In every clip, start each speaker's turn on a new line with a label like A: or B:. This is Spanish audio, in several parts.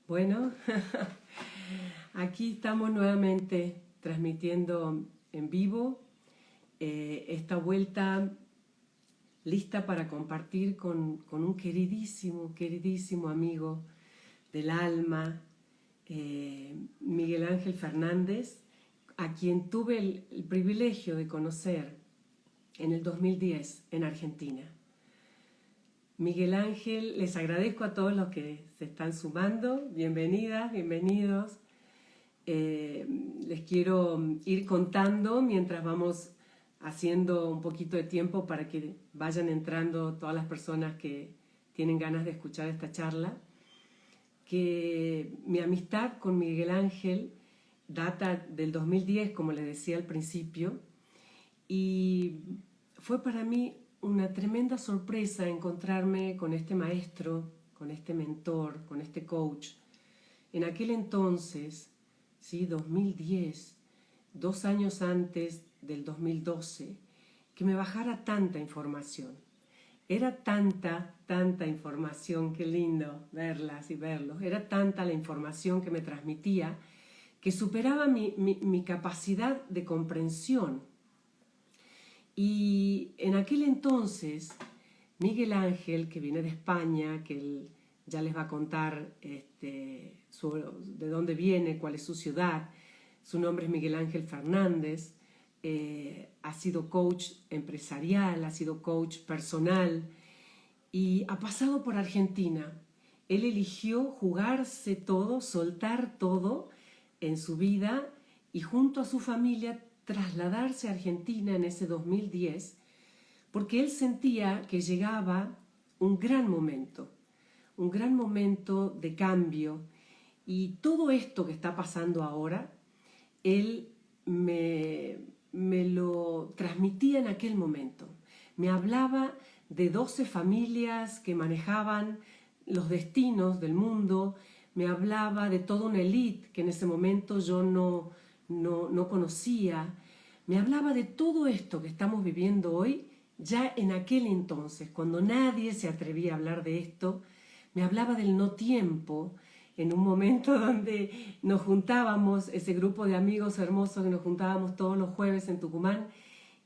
A: Bueno, aquí estamos nuevamente transmitiendo en vivo esta vuelta lista para compartir con un queridísimo amigo del alma, Miguel Ángel Fernández, a quien tuve el privilegio de conocer en el 2010 en Argentina. Miguel Ángel, les agradezco a todos los que se están sumando, bienvenidas, bienvenidos. Les quiero ir contando mientras vamos haciendo un poquito de tiempo para que vayan entrando todas las personas que tienen ganas de escuchar esta charla, que mi amistad con Miguel Ángel data del 2010, como les decía al principio, y fue para mí una tremenda sorpresa encontrarme con este maestro, con este mentor, con este coach. En aquel entonces, ¿sí? 2010, 2 años antes del 2012, que me bajara tanta información. Era tanta información, qué lindo verlas y verlos, era tanta la información que me transmitía que superaba mi capacidad de comprensión. Y en aquel entonces, Miguel Ángel, que viene de España, que él ya les va a contar de dónde viene, cuál es su ciudad, su nombre es Miguel Ángel Fernández, ha sido coach empresarial, ha sido coach personal y ha pasado por Argentina. Él eligió jugarse todo, soltar todo en su vida y junto a su familia trasladarse a Argentina en ese 2010 porque él sentía que llegaba un gran momento de cambio, y todo esto que está pasando ahora, él me lo transmitía en aquel momento. Me hablaba de 12 familias que manejaban los destinos del mundo, me hablaba de toda una élite que en ese momento yo no conocía, me hablaba de todo esto que estamos viviendo hoy. Ya en aquel entonces, cuando nadie se atrevía a hablar de esto, me hablaba del no tiempo, en un momento donde nos juntábamos, ese grupo de amigos hermosos que nos juntábamos todos los jueves en Tucumán,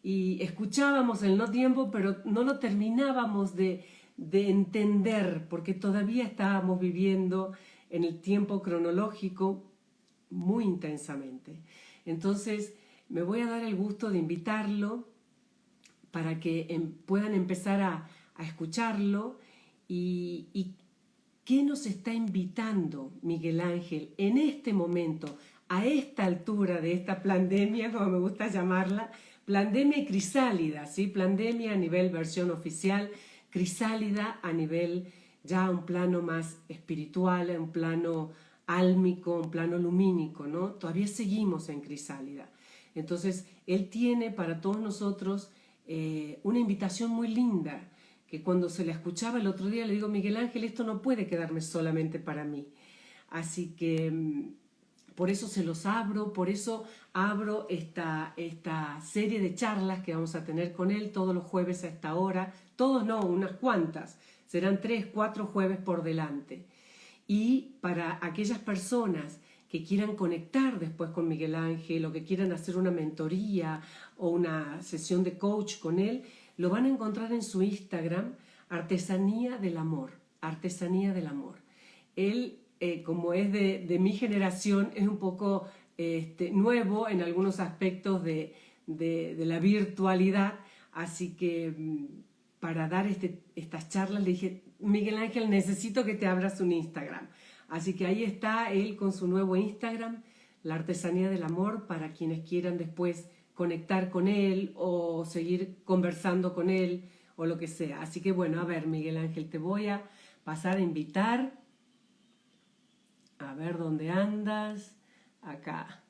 A: y escuchábamos el no tiempo, pero no lo terminábamos de entender, porque todavía estábamos viviendo en el tiempo cronológico muy intensamente. Entonces, me voy a dar el gusto de invitarlo para que puedan empezar a escucharlo y qué nos está invitando Miguel Ángel en este momento, a esta altura de esta pandemia, como me gusta llamarla, pandemia y crisálida, ¿sí? Pandemia a nivel versión oficial, crisálida a nivel ya un plano más espiritual, un plano álmico, un plano lumínico, ¿no? Todavía seguimos en crisálida. Entonces, él tiene para todos nosotros una invitación muy linda, que cuando se la escuchaba el otro día le digo, Miguel Ángel, esto no puede quedarme solamente para mí. Así que por eso se los abro, por eso abro esta serie de charlas que vamos a tener con él todos los jueves a esta hora. Todos no, unas cuantas. Serán 3, 4 jueves por delante. Y para aquellas personas que quieran conectar después con Miguel Ángel o que quieran hacer una mentoría o una sesión de coach con él, lo van a encontrar en su Instagram, Artesanía del Amor, Artesanía del Amor. Él, como es de mi generación, es un poco nuevo en algunos aspectos de la virtualidad, así que para dar estas charlas le dije, Miguel Ángel, necesito que te abras un Instagram. Así que ahí está él con su nuevo Instagram, La Artesanía del Amor, para quienes quieran después conectar con él o seguir conversando con él o lo que sea. Así que bueno, a ver, Miguel Ángel, te voy a pasar a invitar. A ver dónde andas. Acá.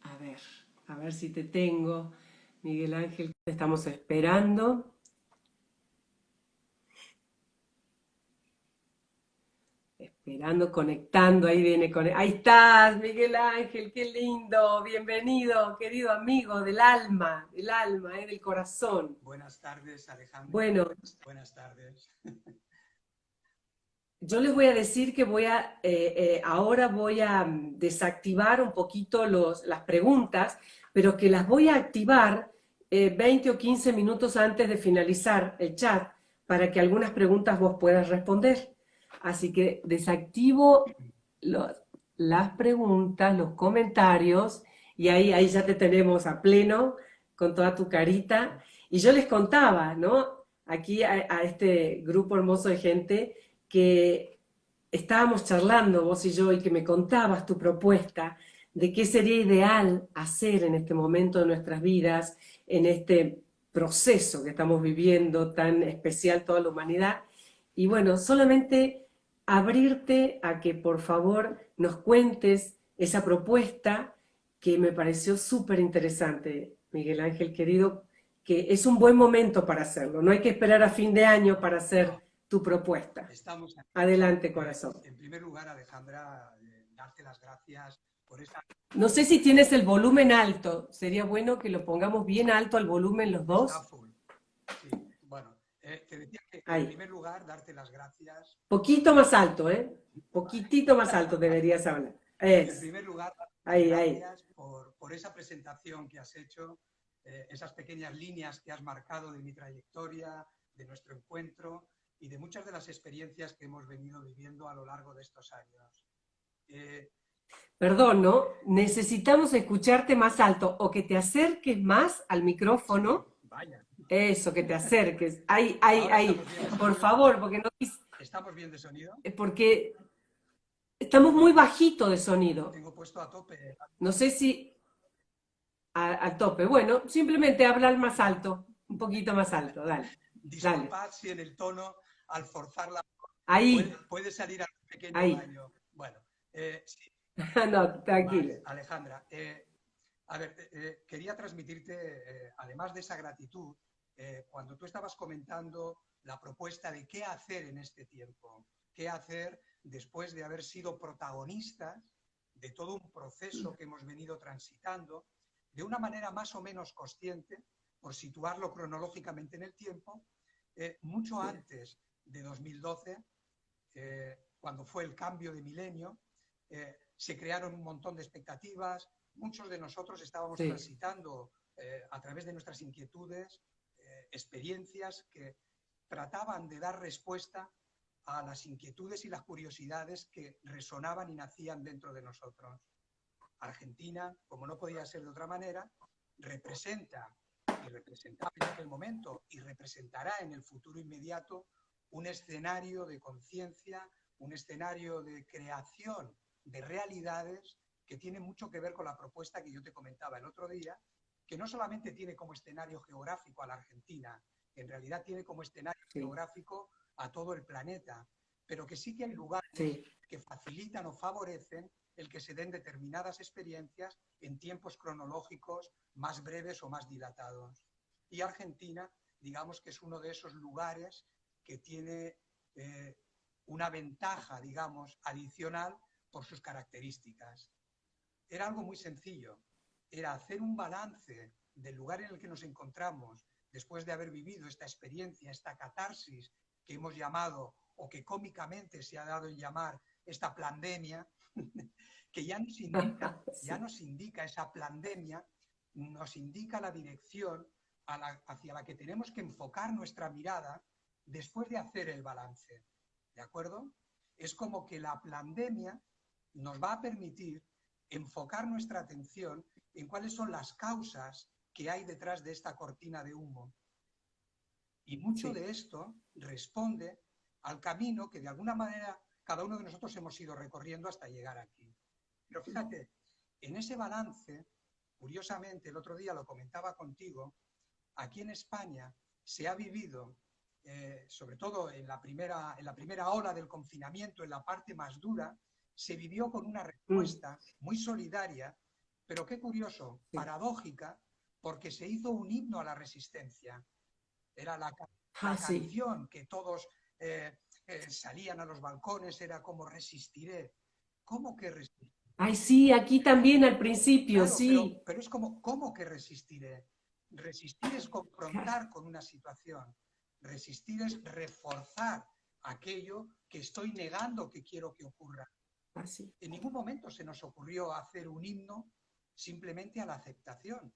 A: A ver si te tengo. Miguel Ángel, te estamos esperando. Esperando, conectando, ahí viene, ahí estás, Miguel Ángel, qué lindo, bienvenido, querido amigo del alma, del corazón.
B: Buenas tardes, Alejandra.
A: Bueno,
B: Buenas tardes.
A: yo les voy a decir que ahora voy a desactivar un poquito las preguntas, pero que las voy a activar 20 o 15 minutos antes de finalizar el chat para que algunas preguntas vos puedas responder. Así que desactivo los- las preguntas, los comentarios, y ahí ya te tenemos a pleno con toda tu carita. Y yo les contaba, ¿no? Aquí a este grupo hermoso de gente que estábamos charlando vos y yo y que me contabas tu propuesta de qué sería ideal hacer en este momento de nuestras vidas, en este proceso que estamos viviendo tan especial toda la humanidad. Y bueno, solamente abrirte a que por favor nos cuentes esa propuesta que me pareció súper interesante, Miguel Ángel querido, que es un buen momento para hacerlo. No hay que esperar a fin de año para hacer
B: No,
A: tu propuesta.
B: estamos aquí.
A: Adelante, corazón.
B: En primer lugar, Alejandra, darte las gracias por esa...
A: No sé si tienes el volumen alto. Sería bueno que lo pongamos bien alto al volumen los
B: Está
A: dos.
B: full. Sí, bueno, te decía que en
A: Ahí.
B: primer lugar, darte las gracias.
A: Poquito más alto, ¿eh? Poquitito más alto deberías hablar.
B: En
A: Es.
B: primer lugar, las
A: Ahí, ahí.
B: gracias por esa presentación que has hecho, esas pequeñas líneas que has marcado de mi trayectoria, de nuestro encuentro y de muchas de las experiencias que hemos venido viviendo a lo largo de estos años. Eh,
A: Perdón, ¿no? Necesitamos escucharte más alto o que te acerques más al
B: sí,
A: micrófono.
B: vaya.
A: Eso, que te acerques. Ahí, ahí,
B: Ahora
A: ahí.
B: estamos bien de
A: Por
B: sonido.
A: favor, porque no,
B: ¿Estamos bien de sonido?
A: porque estamos muy bajito de sonido.
B: Tengo puesto a tope.
A: No sé si al tope. Bueno, simplemente hablar más alto, un poquito más alto. Dale, dale.
B: Disculpad si en el tono, al forzarla,
A: Ahí,
B: puede salir algún pequeño
A: ahí.
B: daño. Bueno, sí,
A: No, tranquilo.
B: vale, Alejandra. A ver, quería transmitirte, además de esa gratitud, cuando tú estabas comentando la propuesta de qué hacer en este tiempo, qué hacer después de haber sido protagonistas de todo un proceso que hemos venido transitando, de una manera más o menos consciente, por situarlo cronológicamente en el tiempo, mucho antes de 2012, cuando fue el cambio de milenio, se crearon un montón de expectativas, muchos de nosotros estábamos
A: Sí,
B: transitando a través de nuestras inquietudes, experiencias que trataban de dar respuesta a las inquietudes y las curiosidades que resonaban y nacían dentro de nosotros. Argentina, como no podía ser de otra manera, representa y representaba en aquel momento y representará en el futuro inmediato un escenario de conciencia, un escenario de creación de realidades que tiene mucho que ver con la propuesta que yo te comentaba el otro día, que no solamente tiene como escenario geográfico a la Argentina, en realidad tiene como escenario
A: sí,
B: geográfico a todo el planeta, pero que sí que hay lugares
A: sí.
B: que facilitan o favorecen el que se den determinadas experiencias en tiempos cronológicos más breves o más dilatados. Y Argentina, digamos que es uno de esos lugares que tiene una ventaja, digamos, adicional por sus características. Era algo muy sencillo, era hacer un balance del lugar en el que nos encontramos después de haber vivido esta experiencia, esta catarsis que hemos llamado, o que cómicamente se ha dado en llamar, esta pandemia, que ya
A: Sí.
B: nos indica esa pandemia, nos indica la dirección hacia la que tenemos que enfocar nuestra mirada después de hacer el balance. ¿De acuerdo? Es como que la pandemia nos va a permitir enfocar nuestra atención en cuáles son las causas que hay detrás de esta cortina de humo. Y mucho
A: Sí.
B: de esto responde al camino que de alguna manera cada uno de nosotros hemos ido recorriendo hasta llegar aquí. Pero fíjate, en ese balance, curiosamente, el otro día lo comentaba contigo, aquí en España se ha vivido, sobre todo en la primera ola del confinamiento, en la parte más dura, se vivió con una
A: Mm,
B: respuesta muy solidaria, pero qué curioso,
A: sí.
B: paradójica, porque se hizo un himno a la resistencia. Era
A: Ah,
B: la
A: sí.
B: canción que todos salían a los balcones, era como resistiré. ¿Cómo que resistiré?
A: Ay, sí, aquí también al principio,
B: Claro,
A: sí.
B: pero es como, ¿cómo que resistiré? Resistir es confrontar con una situación. Resistir es reforzar aquello que estoy negando que quiero que ocurra.
A: Así.
B: En ningún momento se nos ocurrió hacer un himno simplemente a la aceptación,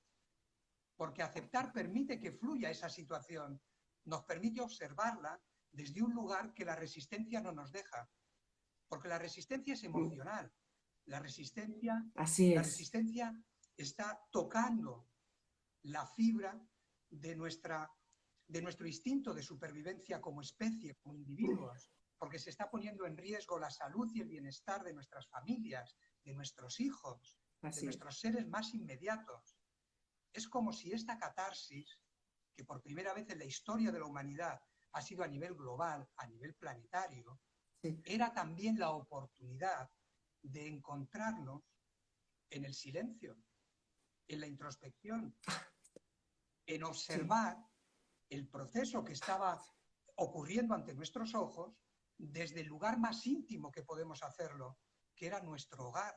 B: porque aceptar permite que fluya esa situación, nos permite observarla desde un lugar que la resistencia no nos deja, porque la resistencia es emocional, la resistencia está tocando la fibra de nuestro instinto de supervivencia como especie, como individuos, porque se está poniendo en riesgo la salud y el bienestar de nuestras familias, de nuestros hijos, de nuestros seres más inmediatos. Es como si esta catarsis, que por primera vez en la historia de la humanidad ha sido a nivel global, a nivel planetario, era también la oportunidad de encontrarnos en el silencio, en la introspección, en observar el proceso que estaba ocurriendo ante nuestros ojos desde el lugar más íntimo que podemos hacerlo, que era nuestro hogar.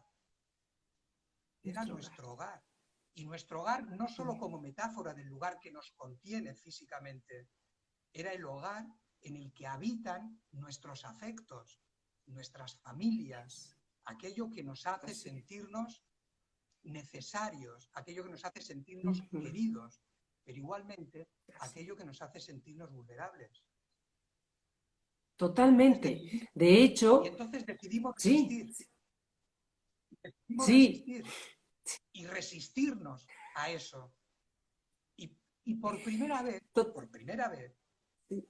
B: Era nuestro hogar. Y nuestro hogar no solo como metáfora del lugar que nos contiene físicamente, era el hogar en el que habitan nuestros afectos, nuestras familias, aquello que nos hace sentirnos necesarios, aquello que nos hace sentirnos queridos, pero igualmente aquello que nos hace sentirnos vulnerables.
A: Totalmente. De hecho...
B: Y entonces decidimos resistir. Decidimos resistir y resistirnos a eso. Y por primera vez,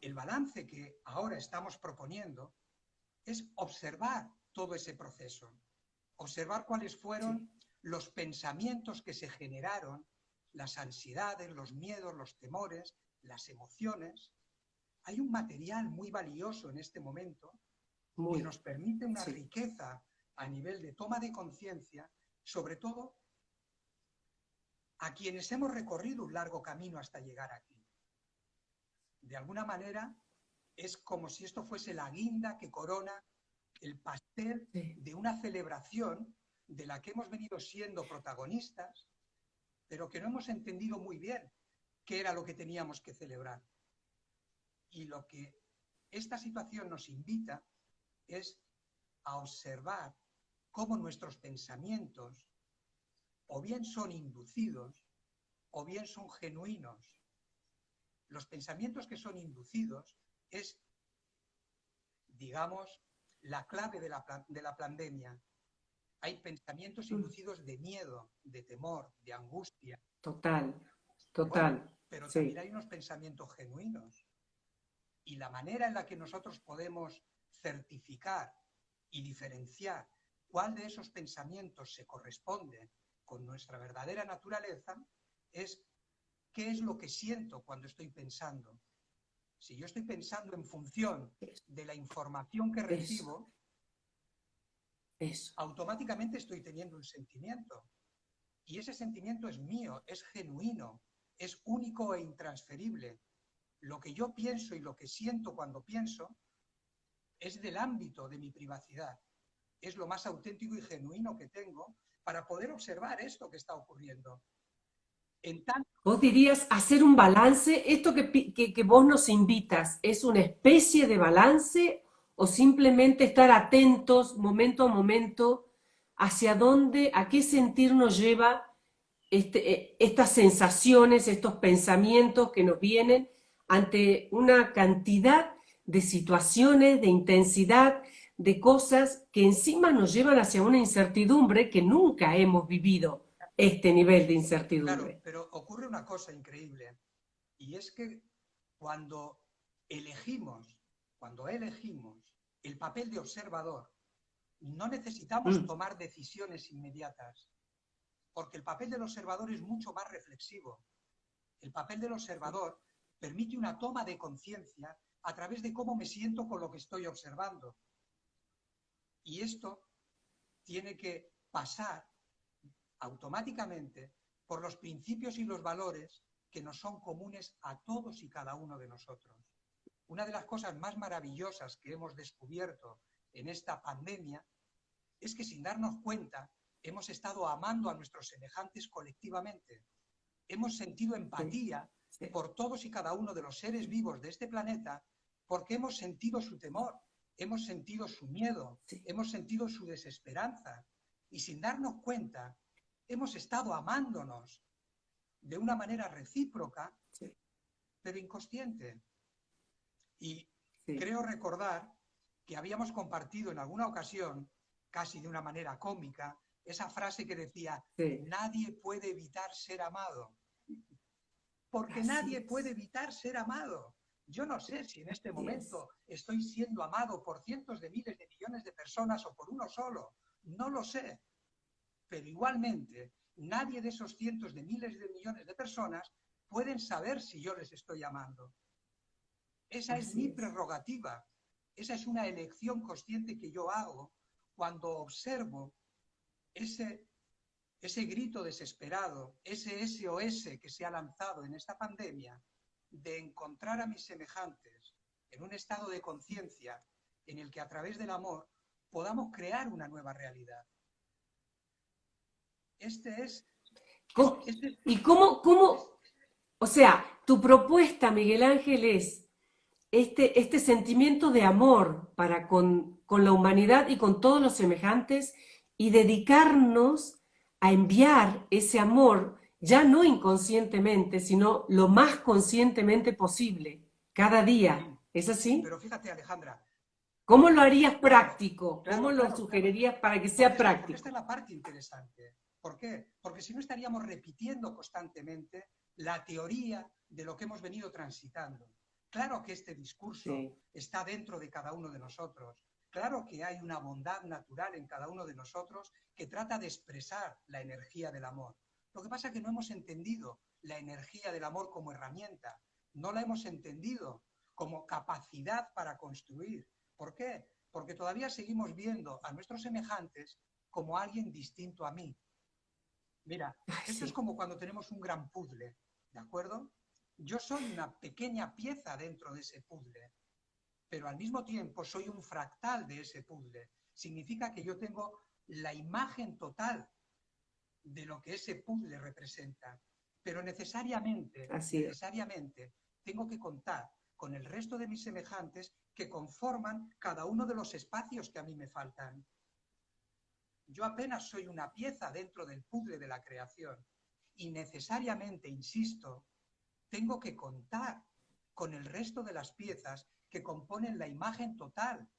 B: el balance que ahora estamos proponiendo es observar todo ese proceso, observar cuáles fueron los pensamientos que se generaron, las ansiedades, los miedos, los temores, las emociones. Hay un material muy valioso en este momento que nos permite una riqueza a nivel de toma de conciencia, sobre todo a quienes hemos recorrido un largo camino hasta llegar aquí. De alguna manera, es como si esto fuese la guinda que corona el pastel de una celebración de la que hemos venido siendo protagonistas, pero que no hemos entendido muy bien qué era lo que teníamos que celebrar. Y lo que esta situación nos invita es a observar cómo nuestros pensamientos o bien son inducidos o bien son genuinos. Los pensamientos que son inducidos es, digamos, la clave de la pandemia. Hay pensamientos inducidos de miedo, de temor, de angustia.
A: Total.
B: Bueno, pero también hay unos pensamientos genuinos. Y la manera en la que nosotros podemos certificar y diferenciar cuál de esos pensamientos se corresponde con nuestra verdadera naturaleza es qué es lo que siento cuando estoy pensando. Si yo estoy pensando en función de la información que recibo, automáticamente estoy teniendo un sentimiento. Y ese sentimiento es mío, es genuino, es único e intransferible. Lo que yo pienso y lo que siento cuando pienso es del ámbito de mi privacidad. Es lo más auténtico y genuino que tengo para poder observar esto que está ocurriendo.
A: Vos dirías hacer un balance. ¿Esto que vos nos invitas es una especie de balance o simplemente estar atentos momento a momento hacia dónde, a qué sentir nos lleva estas sensaciones, estos pensamientos que nos vienen ante una cantidad de situaciones, de intensidad, de cosas que encima nos llevan hacia una incertidumbre que nunca hemos vivido, este nivel de incertidumbre?
B: Claro, pero ocurre una cosa increíble, y es que cuando elegimos el papel de observador, no necesitamos tomar decisiones inmediatas, porque el papel del observador es mucho más reflexivo. El papel del observador permite una toma de conciencia a través de cómo me siento con lo que estoy observando. Y esto tiene que pasar automáticamente por los principios y los valores que nos son comunes a todos y cada uno de nosotros. Una de las cosas más maravillosas que hemos descubierto en esta pandemia es que sin darnos cuenta hemos estado amando a nuestros semejantes colectivamente. Hemos sentido empatía por todos y cada uno de los seres vivos de este planeta porque hemos sentido su temor, hemos sentido su miedo,
A: sí,
B: hemos sentido su desesperanza y sin darnos cuenta hemos estado amándonos de una manera recíproca,
A: sí,
B: pero inconsciente. Y
A: sí,
B: creo recordar que habíamos compartido en alguna ocasión, casi de una manera cómica, esa frase que decía,
A: sí,
B: nadie puede evitar ser amado, porque
A: así
B: nadie puede
A: es.
B: evitar ser amado. Yo no sé si en este
A: Así es.
B: momento estoy siendo amado por cientos de miles de millones de personas o por uno solo, no lo sé, pero igualmente nadie de esos cientos de miles de millones de personas pueden saber si yo les estoy amando. Esa es
A: Así
B: mi
A: es.
B: prerrogativa, esa es una elección consciente que yo hago cuando observo ese grito desesperado, ese SOS que se ha lanzado en esta pandemia, de encontrar a mis semejantes en un estado de conciencia en el que a través del amor podamos crear una nueva realidad. Este es...
A: ¿Cómo-
B: Este,
A: ¿Y o sea, tu propuesta, Miguel Ángel, es este sentimiento de amor para con la humanidad y con todos los semejantes y dedicarnos a enviar ese amor, ya no inconscientemente, sino lo más conscientemente posible, cada día.
B: sí,
A: ¿Es así?
B: pero fíjate, Alejandra,
A: ¿Cómo lo harías
B: claro,
A: práctico? ¿Cómo
B: claro,
A: lo
B: claro, claro.
A: sugerirías para que sea
B: Porque esta
A: práctico?
B: es la parte interesante. ¿Por qué? Porque si no estaríamos repitiendo constantemente la teoría de lo que hemos venido transitando. Claro que este discurso
A: Sí,
B: está dentro de cada uno de nosotros. Claro que hay una bondad natural en cada uno de nosotros que trata de expresar la energía del amor. Lo que pasa es que no hemos entendido la energía del amor como herramienta. No la hemos entendido como capacidad para construir. ¿Por qué? Porque todavía seguimos viendo a nuestros semejantes como alguien distinto a mí. Mira,
A: ay,
B: esto es
A: sí,
B: como cuando tenemos un gran puzzle, ¿de acuerdo? Yo soy una pequeña pieza dentro de ese puzzle, pero al mismo tiempo soy un fractal de ese puzzle. Significa que yo tengo la imagen total de lo que ese puzzle representa, pero
A: así es.
B: necesariamente tengo que contar con el resto de mis semejantes que conforman cada uno de los espacios que a mí me faltan. Yo apenas soy una pieza dentro del puzzle de la creación y necesariamente, insisto, tengo que contar con el resto de las piezas que componen la imagen total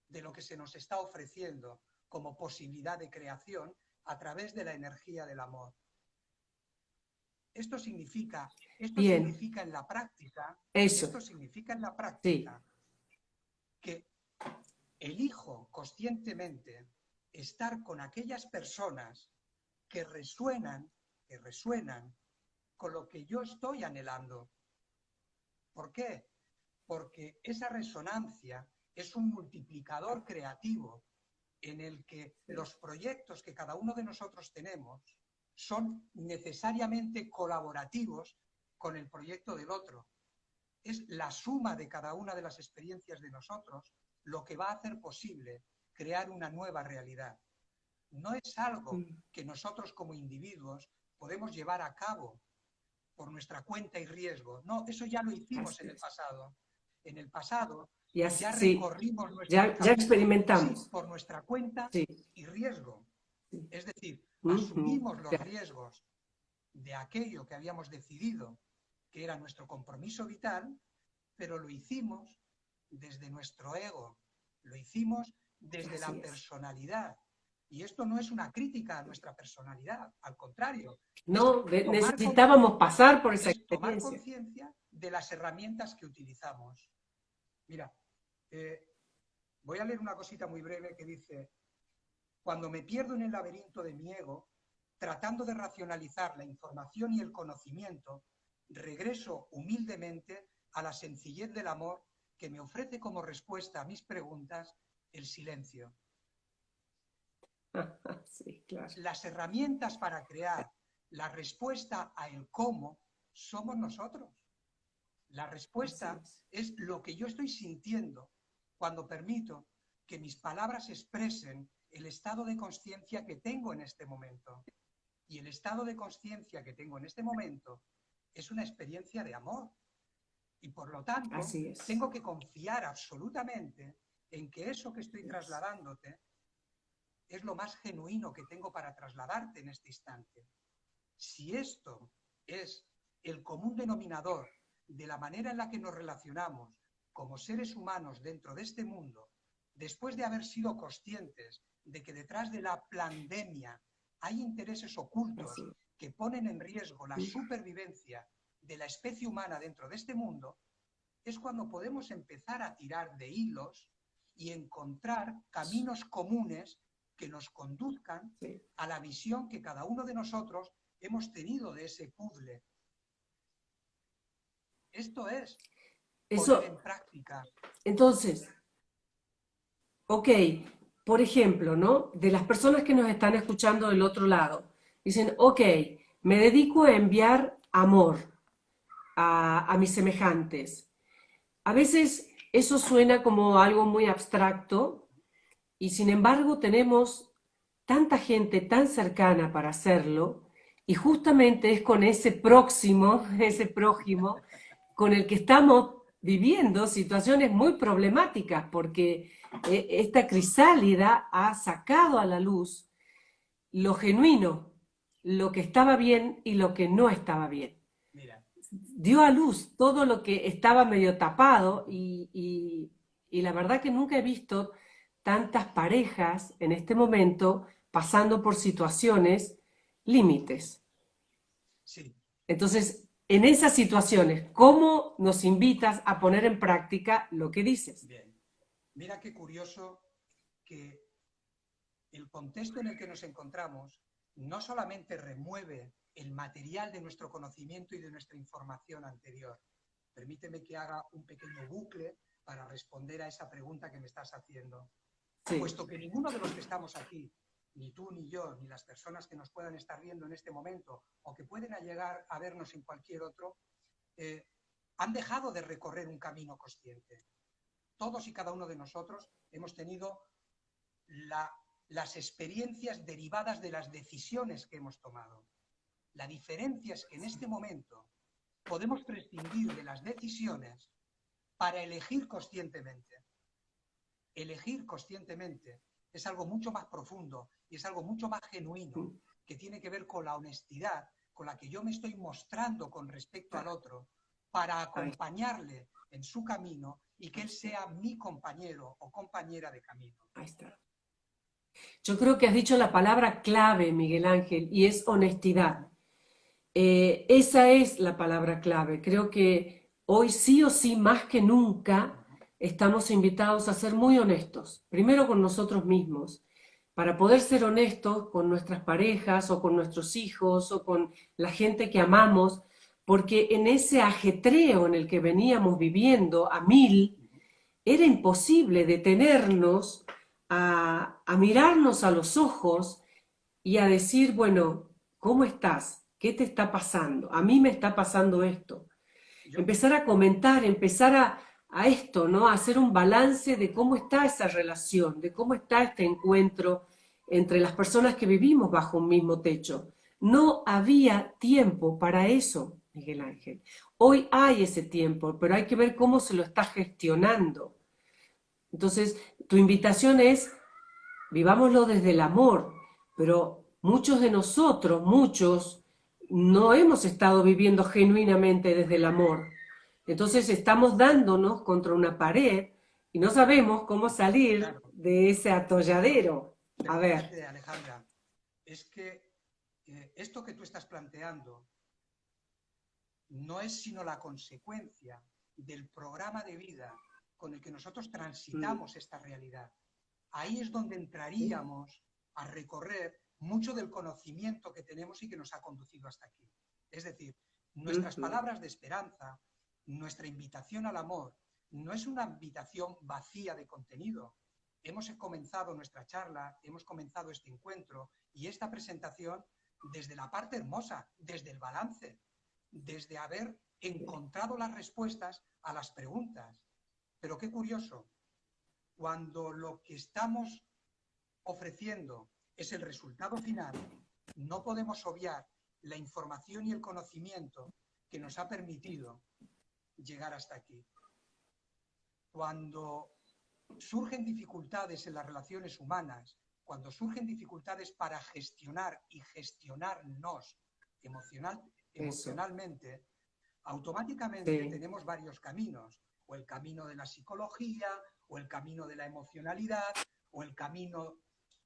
B: de lo que se nos está ofreciendo como posibilidad de creación a través de la energía del amor. Esto significa, esto
A: Bien,
B: significa en la práctica,
A: eso,
B: esto significa en la
A: sí,
B: práctica que elijo conscientemente estar con aquellas personas que resuenan con lo que yo estoy anhelando. ¿Por qué? Porque esa resonancia es un multiplicador creativo en el que
A: sí,
B: los proyectos que cada uno de nosotros tenemos son necesariamente colaborativos con el proyecto del otro. Es la suma de cada una de las experiencias de nosotros lo que va a hacer posible crear una nueva realidad. No es algo
A: mm,
B: que nosotros como individuos podemos llevar a cabo por nuestra cuenta y riesgo. No, eso ya lo hicimos
A: así
B: en el
A: es.
B: pasado. En el pasado
A: Y así,
B: ya
A: sí,
B: recorrimos nuestro
A: ya
B: camino, sí,
A: experimentamos.
B: por nuestra cuenta
A: Sí,
B: y riesgo.
A: sí.
B: Es decir,
A: Ujú,
B: asumimos los
A: claro,
B: riesgos de aquello que habíamos decidido que era nuestro compromiso vital, pero lo hicimos desde nuestro ego, lo hicimos desde
A: así
B: la
A: es.
B: personalidad. Y esto no es una crítica a nuestra personalidad, al contrario, es
A: No,
B: tomar
A: necesitábamos
B: conciencia,
A: pasar por esa
B: es tomar
A: experiencia.
B: conciencia de las herramientas que utilizamos. Mira, eh, voy a leer una cosita muy breve que dice, cuando me pierdo en el laberinto de mi ego, tratando de racionalizar la información y el conocimiento, regreso humildemente a la sencillez del amor que me ofrece como respuesta a mis preguntas el silencio.
A: Sí, claro.
B: Las herramientas para crear la respuesta a el cómo somos nosotros. La
A: Así
B: respuesta
A: es.
B: es lo que yo estoy sintiendo cuando permito que mis palabras expresen el estado de conciencia que tengo en este momento. Y el estado de conciencia que tengo en este momento es una experiencia de amor. Y por lo tanto,
A: Así es.
B: tengo que confiar absolutamente en que eso que estoy trasladándote es lo más genuino que tengo para trasladarte en este instante. Si esto es el común denominador de la manera en la que nos relacionamos como seres humanos dentro de este mundo, después de haber sido conscientes de que detrás de la pandemia hay intereses ocultos que ponen en riesgo la supervivencia de la especie humana dentro de este mundo, es cuando podemos empezar a tirar de hilos y encontrar caminos comunes que nos conduzcan a la visión que cada uno de nosotros hemos tenido de ese puzzle. Esto es poner en práctica.
A: Entonces, ok, por ejemplo, ¿no? De las personas que nos están escuchando del otro lado, dicen, ok, me dedico a enviar amor a mis semejantes. A veces eso suena como algo muy abstracto y sin embargo tenemos tanta gente tan cercana para hacerlo y justamente es con ese próximo, ese prójimo, con el que estamos viviendo situaciones muy problemáticas porque esta crisálida ha sacado a la luz lo genuino, lo que estaba bien y lo que no estaba bien.
B: Mira.
A: Dio a luz todo lo que estaba medio tapado y la verdad que nunca he visto tantas parejas en este momento pasando por situaciones límites.
B: Sí.
A: Entonces, en esas situaciones, ¿cómo nos invitas a poner en práctica lo que dices?
B: Bien. Mira qué curioso que el contexto en el que nos encontramos no solamente remueve el material de nuestro conocimiento y de nuestra información anterior. Permíteme que haga un pequeño bucle para responder a esa pregunta que me estás haciendo. Sí. Puesto que ninguno de los que estamos aquí, ni tú, ni yo, ni las personas que nos puedan estar viendo en este momento o que pueden llegar a vernos en cualquier otro, han dejado de recorrer un camino consciente. Todos y cada uno de nosotros hemos tenido las experiencias derivadas de las decisiones que hemos tomado. La diferencia es que en este momento podemos prescindir de las decisiones para elegir conscientemente. Elegir conscientemente es algo mucho más profundo y es algo mucho más genuino, que tiene que ver con la honestidad con la que yo me estoy mostrando con respecto al otro para acompañarle en su camino y que él sea mi compañero o compañera de camino.
A: Ahí está. Yo creo que has dicho la palabra clave, Miguel Ángel, y es honestidad. Esa es la palabra clave. Creo que hoy sí o sí, más que nunca, estamos invitados a ser muy honestos. Primero con nosotros mismos, para poder ser honestos con nuestras parejas o con nuestros hijos o con la gente que amamos, porque en ese ajetreo en el que veníamos viviendo a mil, era imposible detenernos a mirarnos a los ojos y a decir, bueno, ¿cómo estás? ¿Qué te está pasando? A mí me está pasando esto. Empezar a comentar, empezar a esto, ¿no? A hacer un balance de cómo está esa relación, de cómo está este encuentro entre las personas que vivimos bajo un mismo techo. No había tiempo para eso, Miguel Ángel. Hoy hay ese tiempo, pero hay que ver cómo se lo está gestionando. Entonces, tu invitación es, vivámoslo desde el amor, pero muchos de nosotros, no hemos estado viviendo genuinamente desde el amor. Entonces estamos dándonos contra una pared y no sabemos cómo salir de ese atolladero. A ver.
B: Fíjate, Alejandra, es que esto que tú estás planteando no es sino la consecuencia del programa de vida con el que nosotros transitamos esta realidad. Ahí es donde entraríamos a recorrer mucho del conocimiento que tenemos y que nos ha conducido hasta aquí. Es decir, nuestras palabras de esperanza, nuestra invitación al amor, no es una invitación vacía de contenido. Hemos comenzado nuestra charla, hemos comenzado este encuentro y esta presentación desde la parte hermosa, desde el balance, desde haber encontrado las respuestas a las preguntas. Pero qué curioso, cuando lo que estamos ofreciendo es el resultado final, no podemos obviar la información y el conocimiento que nos ha permitido llegar hasta aquí. Cuando surgen dificultades en las relaciones humanas, cuando surgen dificultades para gestionar y gestionarnos emocionalmente, automáticamente
A: sí,
B: tenemos varios caminos, o el camino de la psicología, o el camino de la emocionalidad, o el camino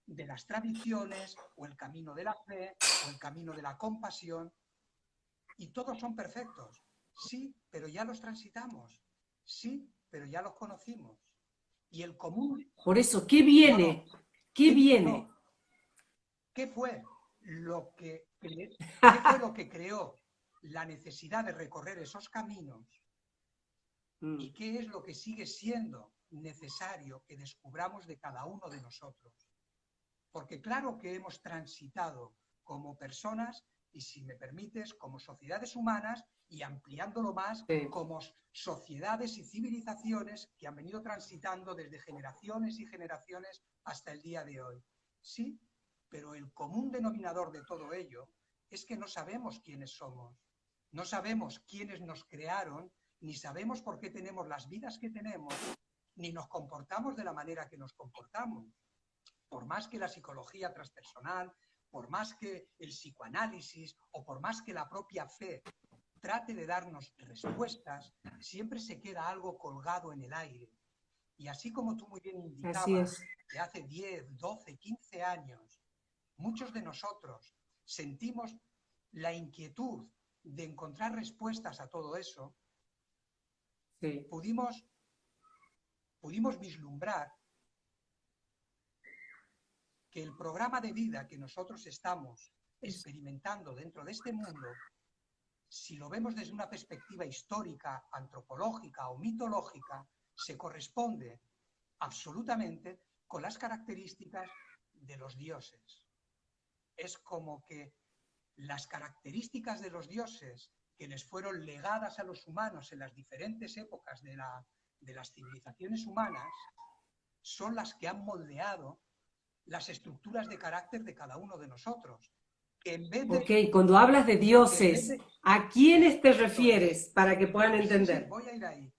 B: de las tradiciones, o el camino de la fe, o el camino de la compasión, y todos son perfectos. Sí, pero ya los transitamos. Sí, pero ya los conocimos. Y el común,
A: por eso, ¿qué
B: no, no,
A: viene? ¿Qué
B: no,
A: viene?
B: ¿qué fue qué fue lo que creó la necesidad de recorrer esos caminos?
A: Mm,
B: ¿Y qué es lo que sigue siendo necesario que descubramos de cada uno de nosotros? Porque claro que hemos transitado como personas y, si me permites, como sociedades humanas, y ampliándolo más,
A: sí,
B: como sociedades y civilizaciones que han venido transitando desde generaciones y generaciones hasta el día de hoy. Sí, pero el común denominador de todo ello es que no sabemos quiénes somos, no sabemos quiénes nos crearon, ni sabemos por qué tenemos las vidas que tenemos, ni nos comportamos de la manera que nos comportamos. Por más que la psicología transpersonal, por más que el psicoanálisis o por más que la propia fe trate de darnos respuestas, siempre se queda algo colgado en el aire. Y así como tú muy bien
A: así
B: indicabas,
A: es.
B: que hace 10, 12, 15 años, muchos de nosotros sentimos la inquietud de encontrar respuestas a todo eso,
A: Sí,
B: pudimos vislumbrar que el programa de vida que nosotros estamos
A: es-
B: experimentando dentro de este mundo, si lo vemos desde una perspectiva histórica, antropológica o mitológica, se corresponde absolutamente con las características de los dioses. Es como que las características de los dioses que les fueron legadas a los humanos en las diferentes épocas de las civilizaciones humanas son las que han moldeado las estructuras de carácter de cada uno de nosotros. Que en vez
A: Ok,
B: de,
A: cuando hablas de
B: que en vez
A: dioses,
B: de
A: ¿a quiénes te
B: eso es,
A: refieres para que puedan
B: sí, sí,
A: entender?
B: voy a ir ahí.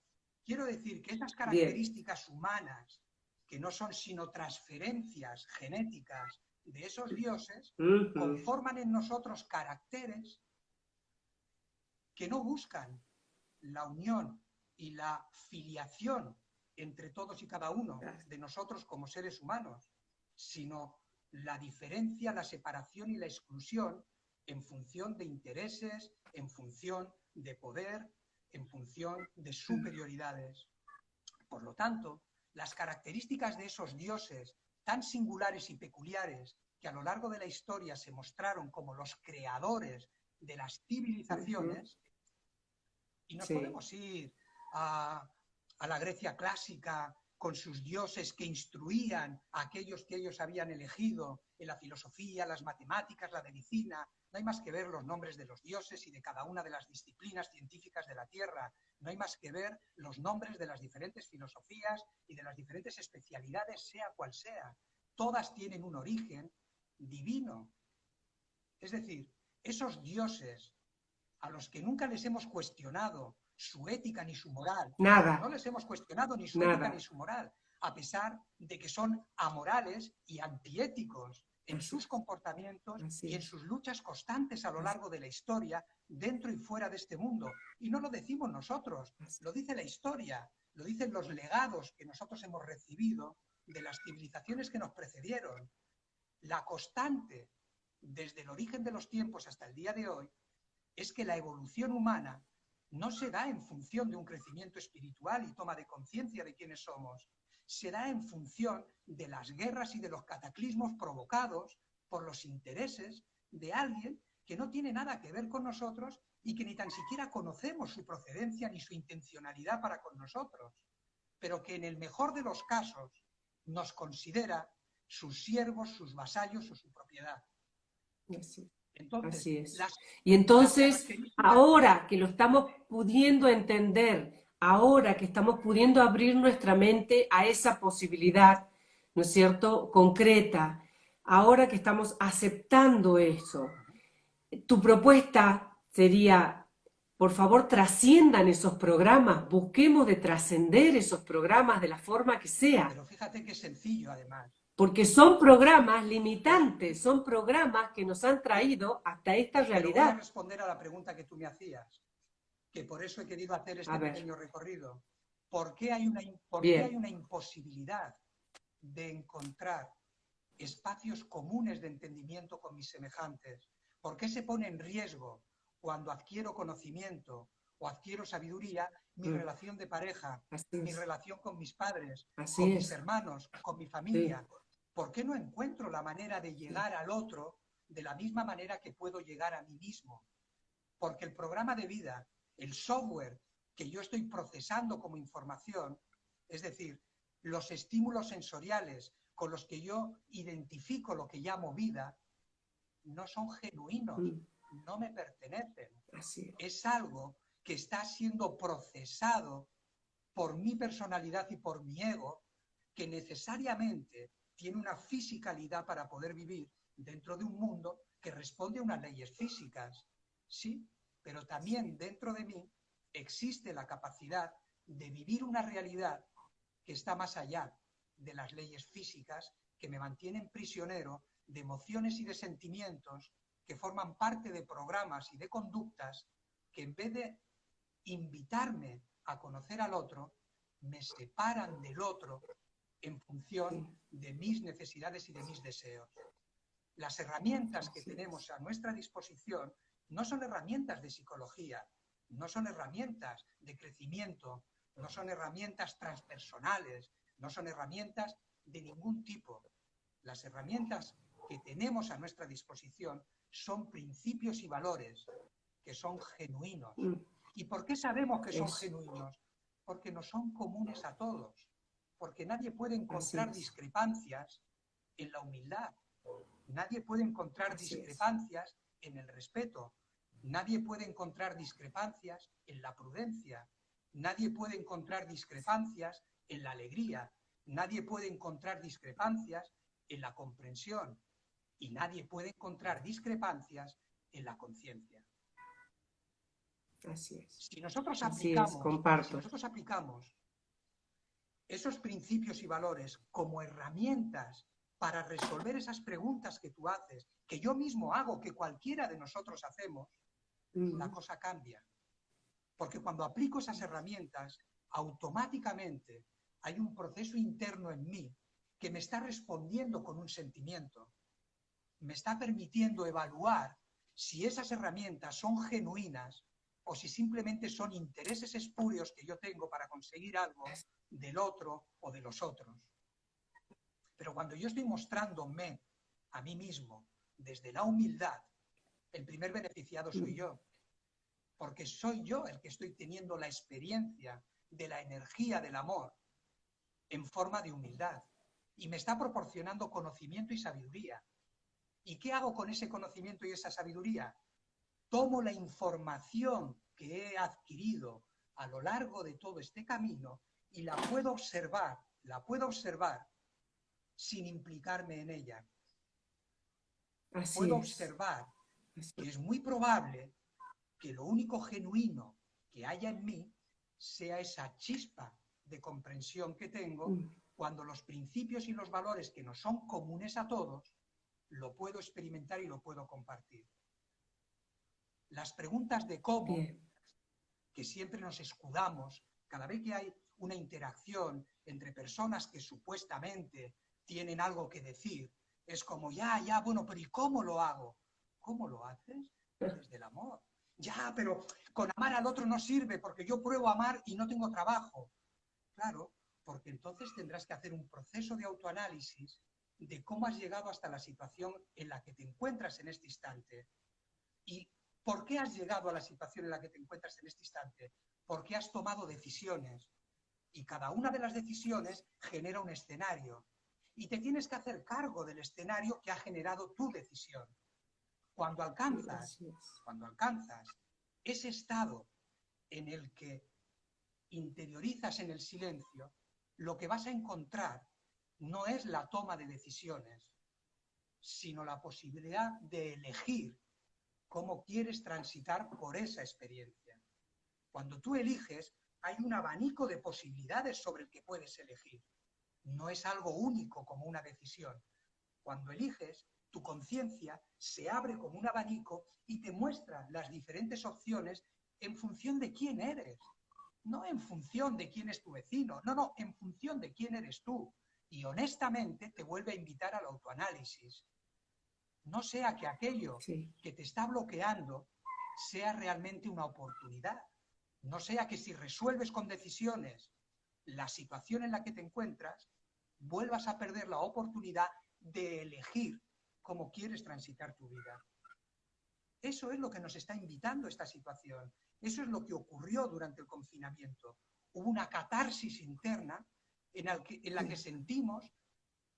B: Quiero decir que esas
A: Bien.
B: características humanas, que no son sino transferencias genéticas de esos dioses,
A: Ujú.
B: conforman en nosotros caracteres que no buscan la unión y la filiación entre todos y cada uno de nosotros como seres humanos, sino la diferencia, la separación y la exclusión en función de intereses, en función de poder, en función de superioridades. Por lo tanto, las características de esos dioses tan singulares y peculiares que a lo largo de la historia se mostraron como los creadores de las
A: Ujú.
B: civilizaciones, y nos
A: Sí,
B: podemos ir a la Grecia clásica con sus dioses que instruían a aquellos que ellos habían elegido en la filosofía, las matemáticas, la medicina. No hay más que ver los nombres de los dioses y de cada una de las disciplinas científicas de la Tierra. No hay más que ver los nombres de las diferentes filosofías y de las diferentes especialidades, sea cual sea. Todas tienen un origen divino. Es decir, esos dioses a los que nunca les hemos cuestionado su ética ni su moral, no
A: nada,
B: les hemos cuestionado ni su ética ni
A: nada.
B: su moral, a pesar de que son amorales y antiéticos en
A: Así
B: sus
A: es,
B: comportamientos
A: así
B: y en
A: es.
B: sus luchas constantes a lo
A: Así,
B: largo de la historia, dentro y fuera de este mundo. Y no lo decimos nosotros,
A: así.
B: lo dice la historia, lo dicen los legados que nosotros hemos recibido de las civilizaciones que nos precedieron. La constante, desde el origen de los tiempos hasta el día de hoy, es que la evolución humana no se da en función de un crecimiento espiritual y toma de conciencia de quiénes somos, se da en función de las guerras y de los cataclismos provocados por los intereses de alguien que no tiene nada que ver con nosotros y que ni tan siquiera conocemos su procedencia ni su intencionalidad para con nosotros, pero que en el mejor de los casos nos considera sus siervos, sus vasallos o su propiedad.
A: Así,
B: Entonces,
A: así es.
B: las,
A: Y
B: las
A: entonces,
B: características...
A: ahora que lo estamos pudiendo entender, ahora que estamos pudiendo abrir nuestra mente a esa posibilidad, ¿no es cierto?, concreta, ahora que estamos aceptando eso, tu propuesta sería por favor, trasciendan esos programas, busquemos de trascender esos programas de la forma que sea.
B: Pero fíjate qué sencillo, además.
A: Porque son programas limitantes, son programas que nos han traído hasta esta
B: Pero voy a
A: realidad.
B: responder a la pregunta que tú me hacías, que por eso he querido hacer este pequeño recorrido. ¿Por qué hay una imposibilidad de encontrar espacios comunes de entendimiento con mis semejantes? ¿Por qué se pone en riesgo cuando adquiero conocimiento o adquiero sabiduría mi relación de pareja, mi relación con mis padres, con mis hermanos, con mi familia? Sí. ¿Por qué no encuentro la manera de llegar al otro de la misma manera que puedo llegar a mí mismo? Porque el programa de vida, el software que yo estoy procesando como información, es decir, los estímulos sensoriales con los que yo identifico lo que llamo vida, no son genuinos, no me pertenecen. Es algo que está siendo procesado por mi personalidad y por mi ego, que necesariamente tiene una fisicalidad para poder vivir dentro de un mundo que responde a unas leyes físicas. Sí, pero también dentro de mí existe la capacidad de vivir una realidad que está más allá de las leyes físicas, que me mantienen prisionero de emociones y de sentimientos que forman parte de programas y de conductas que, en vez de invitarme a conocer al otro, me separan del otro en función de mis necesidades y de mis deseos. Las herramientas que tenemos a nuestra disposición no son herramientas de psicología, no son herramientas de crecimiento, no son herramientas transpersonales, no son herramientas de ningún tipo. Las herramientas que tenemos a nuestra disposición son principios y valores que son genuinos. ¿Y por qué sabemos que son genuinos? Porque no son comunes a todos, porque nadie puede encontrar discrepancias en la humildad, nadie puede encontrar discrepancias en el respeto, nadie puede encontrar discrepancias en la prudencia, nadie puede encontrar discrepancias en la alegría, nadie puede encontrar discrepancias en la comprensión y nadie puede encontrar discrepancias en la conciencia.
A: Así es.
B: Si nosotros aplicamos esos principios y valores como herramientas para resolver esas preguntas que tú haces, que yo mismo hago, que cualquiera de nosotros hacemos, la cosa cambia. Porque cuando aplico esas herramientas, automáticamente hay un proceso interno en mí que me está respondiendo con un sentimiento, me está permitiendo evaluar si esas herramientas son genuinas o si simplemente son intereses espurios que yo tengo para conseguir algo del otro o de los otros. Pero cuando yo estoy mostrándome a mí mismo desde la humildad, el primer beneficiado soy yo. Porque soy yo el que estoy teniendo la experiencia de la energía del amor en forma de humildad. Y me está proporcionando conocimiento y sabiduría. ¿Y qué hago con ese conocimiento y esa sabiduría? Tomo la información que he adquirido a lo largo de todo este camino y la puedo observar sin implicarme en ella. Puedo observar que es muy probable que lo único genuino que haya en mí sea esa chispa de comprensión que tengo cuando los principios y los valores que nos son comunes a todos lo puedo experimentar y lo puedo compartir. Las preguntas de cómo, que siempre nos escudamos, cada vez que hay una interacción entre personas que supuestamente tienen algo que decir, es como, bueno, pero ¿y cómo lo hago? ¿Cómo lo haces? Desde el amor. Ya, pero con amar al otro no sirve porque yo pruebo a amar y no tengo trabajo. Claro, porque entonces tendrás que hacer un proceso de autoanálisis de cómo has llegado hasta la situación en la que te encuentras en este instante. ¿Y por qué has llegado a la situación en la que te encuentras en este instante? Porque has tomado decisiones y cada una de las decisiones genera un escenario y te tienes que hacer cargo del escenario que ha generado tu decisión. Cuando alcanzas ese estado en el que interiorizas en el silencio, lo que vas a encontrar no es la toma de decisiones, sino la posibilidad de elegir cómo quieres transitar por esa experiencia. Cuando tú eliges, hay un abanico de posibilidades sobre el que puedes elegir. No es algo único como una decisión. Cuando eliges, tu conciencia se abre como un abanico y te muestra las diferentes opciones en función de quién eres. No en función de quién es tu vecino, no, en función de quién eres tú. Y honestamente te vuelve a invitar al autoanálisis. No sea que aquello que te está bloqueando sea realmente una oportunidad. No sea que si resuelves con decisiones la situación en la que te encuentras, vuelvas a perder la oportunidad de elegir cómo quieres transitar tu vida. Eso es lo que nos está invitando esta situación. Eso es lo que ocurrió durante el confinamiento. Hubo una catarsis interna en la que sentimos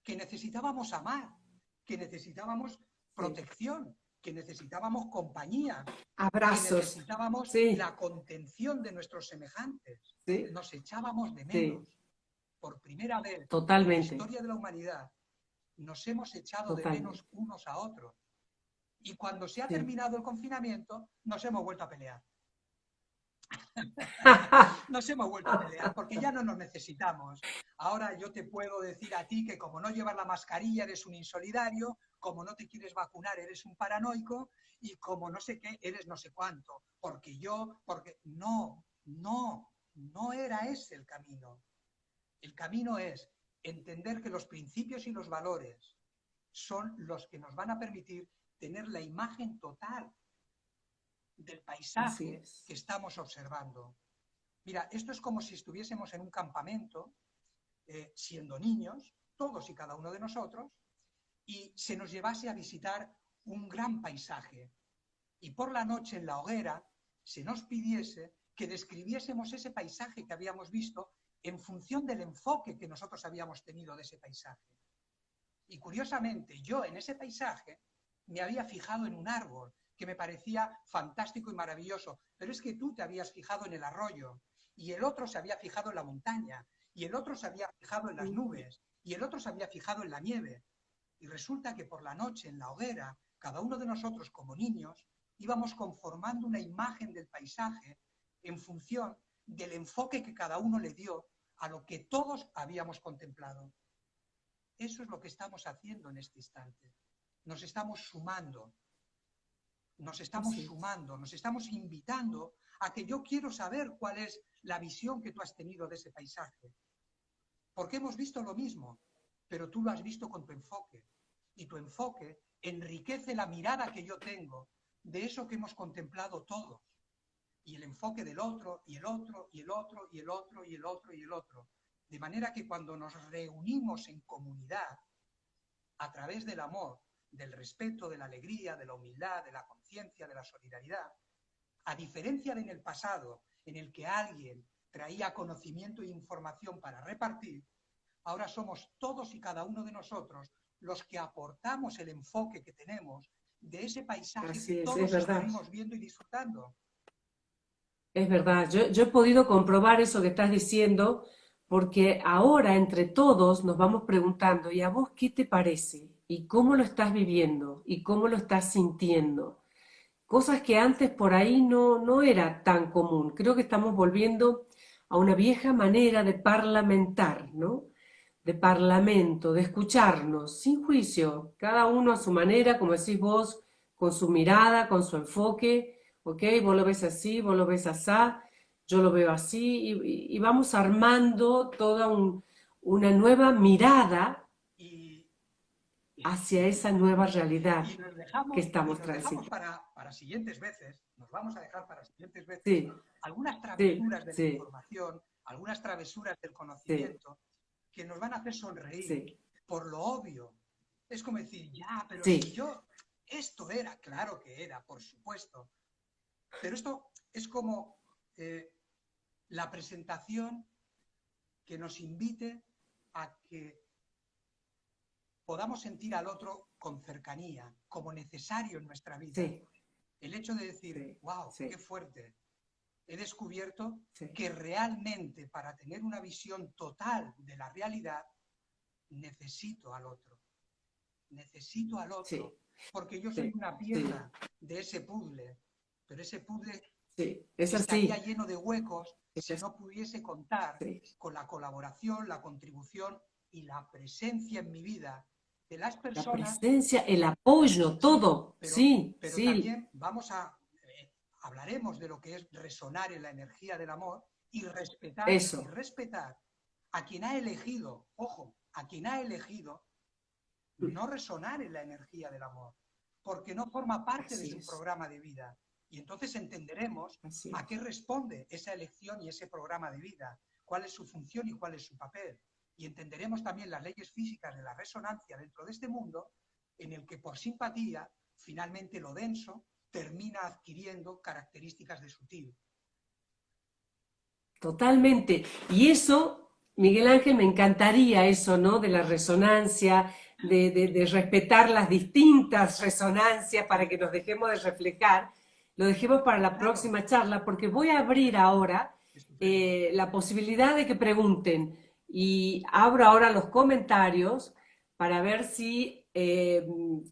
B: que necesitábamos amar, que necesitábamos protección, que necesitábamos compañía,
A: abrazos,
B: que necesitábamos la contención de nuestros semejantes. Nos echábamos de menos. Por primera vez en la historia de la humanidad nos hemos echado de menos unos a otros. Y cuando se ha terminado el confinamiento, nos hemos vuelto a pelear. Nos hemos vuelto a pelear porque ya no nos necesitamos. Ahora yo te puedo decir a ti que como no llevas la mascarilla eres un insolidario, como no te quieres vacunar eres un paranoico y como no sé qué eres no sé cuánto. Porque no era ese el camino. El camino es entender que los principios y los valores son los que nos van a permitir tener la imagen total del paisaje que estamos observando. Mira, esto es como si estuviésemos en un campamento, siendo niños, todos y cada uno de nosotros, y se nos llevase a visitar un gran paisaje. Y por la noche en la hoguera se nos pidiese que describiésemos ese paisaje que habíamos visto en función del enfoque que nosotros habíamos tenido de ese paisaje. Y curiosamente, yo en ese paisaje me había fijado en un árbol que me parecía fantástico y maravilloso, pero es que tú te habías fijado en el arroyo, y el otro se había fijado en la montaña, y el otro se había fijado en las nubes, y el otro se había fijado en la nieve. Y resulta que por la noche en la hoguera, cada uno de nosotros como niños, íbamos conformando una imagen del paisaje en función del enfoque que cada uno le dio a lo que todos habíamos contemplado. Eso es lo que estamos haciendo en este instante. Nos estamos sumando, nos estamos invitando a que yo quiero saber cuál es la visión que tú has tenido de ese paisaje. Porque hemos visto lo mismo, pero tú lo has visto con tu enfoque. Y tu enfoque enriquece la mirada que yo tengo de eso que hemos contemplado todos. Y el enfoque del otro, y el otro, y el otro, y el otro, y el otro, y el otro. De manera que cuando nos reunimos en comunidad, a través del amor, del respeto, de la alegría, de la humildad, de la conciencia, de la solidaridad, a diferencia de en el pasado, en el que alguien traía conocimiento e información para repartir, ahora somos todos y cada uno de nosotros los que aportamos el enfoque que tenemos de ese paisaje que todos estuvimos viendo y disfrutando.
A: Es verdad, yo he podido comprobar eso que estás diciendo, porque ahora entre todos nos vamos preguntando, ¿y a vos qué te parece? ¿Y cómo lo estás viviendo? ¿Y cómo lo estás sintiendo? Cosas que antes por ahí no era tan común. Creo que estamos volviendo a una vieja manera de parlamentar, ¿no? De parlamento, de escucharnos, sin juicio, cada uno a su manera, como decís vos, con su mirada, con su enfoque, ¿ok? Vos lo ves así, vos lo ves así, yo lo veo así, y vamos armando toda una nueva mirada hacia esa nueva realidad que estamos transitando.
B: Para siguientes veces, nos vamos a dejar para siguientes veces,
A: sí,
B: algunas travesuras de la información, algunas travesuras del conocimiento, que nos van a hacer sonreír por lo obvio. Es como decir, ya, pero si yo, esto era, claro que era, por supuesto. Pero esto es como la presentación que nos invite a que podamos sentir al otro con cercanía, como necesario en nuestra vida. El hecho de decir, wow, qué fuerte. He descubierto que realmente para tener una visión total de la realidad, necesito al otro. Necesito al otro. Porque yo soy una pieza de ese puzzle. Pero ese puzzle
A: sí, es
B: estaría
A: así.
B: lleno de huecos
A: Es
B: si no pudiese contar
A: así.
B: con la colaboración, la contribución y la presencia en mi vida de las
A: La
B: personas.
A: presencia, el apoyo,
B: Sí,
A: todo. Sí,
B: pero
A: sí,
B: también hablaremos de lo que es resonar en la energía del amor y
A: eso.
B: respetar a quien ha elegido, ojo, a quien ha elegido no resonar en la energía del amor, porque no forma parte de
A: Así
B: su
A: es,
B: programa de vida. Y entonces entenderemos
A: así
B: a
A: es.
B: qué responde esa elección y ese programa de vida, cuál es su función y cuál es su papel. Y entenderemos también las leyes físicas de la resonancia dentro de este mundo, en el que por simpatía, finalmente lo denso termina adquiriendo características de sutil.
A: Totalmente. Y eso, Miguel Ángel, me encantaría eso, ¿no? De la resonancia, de respetar las distintas resonancias para que nos dejemos de reflejar. Lo dejemos para la
B: Claro,
A: próxima charla, porque voy a abrir ahora
B: estupendo.
A: la posibilidad de que pregunten. Y abro ahora los comentarios para ver si